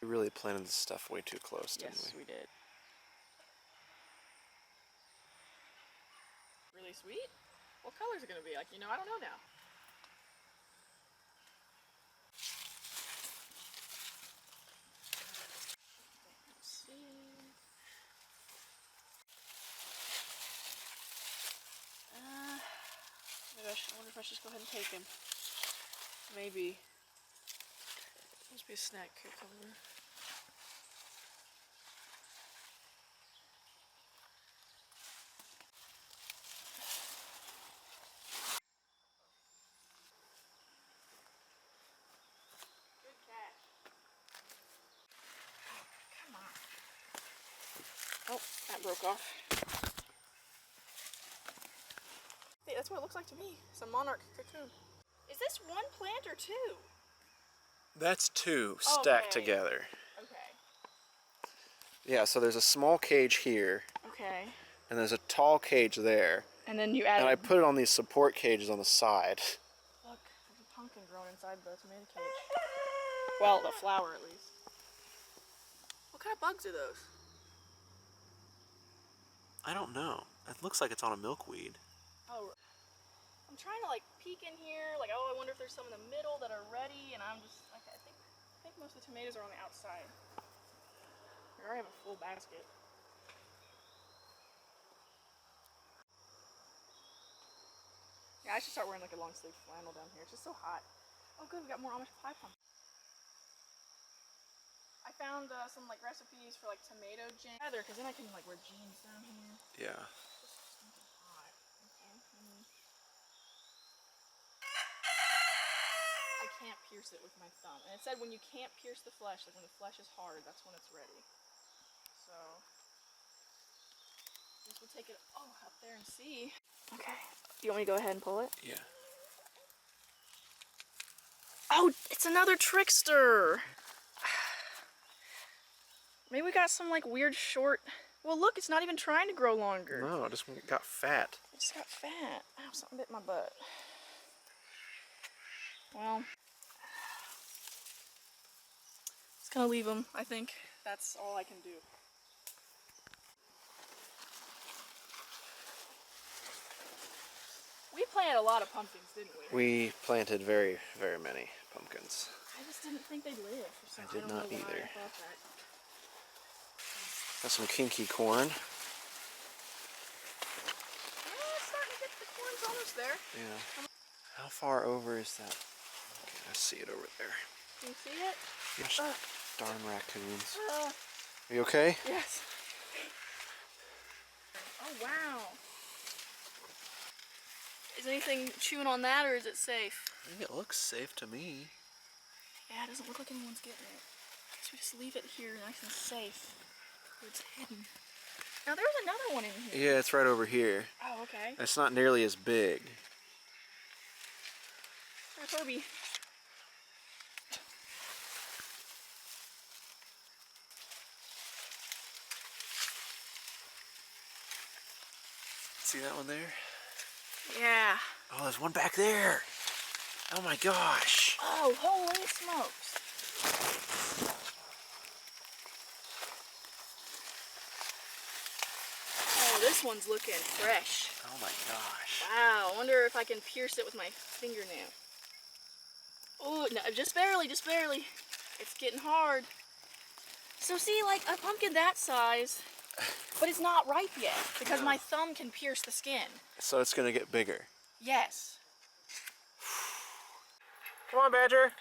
We really planted this stuff way too close, didn't Yes, we? we did. Really sweet? What color is it going to be? Like, I don't know now. Let's see. Maybe I wonder if I should just go ahead and take him. Maybe. Must be a snack cucumber. Good catch. Come on. Oh, that broke off. Hey, that's what it looks like to me. It's a monarch cocoon. Is this one plant or two? That's two stacked together. Okay. Yeah, so there's a small cage here. Okay. And there's a tall cage there. And then you add. And I put it on these support cages on the side. Look, there's a pumpkin growing inside the tomato cage. Well, the flower at least. What kind of bugs are those? I don't know. It looks like it's on a milkweed. Oh, I'm trying to like peek in here. Like, oh, I wonder if there's some in the middle that are ready. And I'm just like, I think most of the tomatoes are on the outside. I already have a full basket. Yeah, I should start wearing like a long sleeve flannel down here. It's just so hot. Oh good, we got more Amish pie pumpkin. I found some like recipes for like tomato jam. Because then I can like wear jeans down here. Yeah. It's just hot. Okay. I can't pierce it with my thumb. And it said when you can't pierce the flesh, like when the flesh is hard, that's when it's ready. So, I guess we'll take it up there and see. Okay. You want me to go ahead and pull it? Yeah. Oh, it's another trickster! Maybe we got some like weird short... Well look, it's not even trying to grow longer. No, it just got fat. It just got fat. Ow, something bit my butt. Well, just gonna leave them, I think. That's all I can do. We planted a lot of pumpkins, didn't we? We planted very, very many pumpkins. I just didn't think they'd live. I did not either. I thought that. Got some kinky corn. Oh, it's starting to get the corn's almost there. Yeah. How far over is that? Okay, I see it over there. Can you see it? Gosh, darn raccoons. Are you okay? Yes. Oh, wow. Is anything chewing on that or is it safe? I think it looks safe to me. Yeah, it doesn't look like anyone's getting it. I guess we just leave it here nice and safe where it's hidden. Now there's another one in here. Yeah, it's right over here. Oh, okay. It's not nearly as big. Toby. See that one there? Yeah. Oh, there's one back there. Oh my gosh. Oh, holy smokes. Oh, this one's looking fresh. Oh my gosh. Wow, I wonder if I can pierce it with my fingernail. Oh, no, just barely, just barely. It's getting hard. So see, like a pumpkin that size, but it's not ripe yet because my thumb can pierce the skin. So it's gonna get bigger. Yes. Come on, Badger.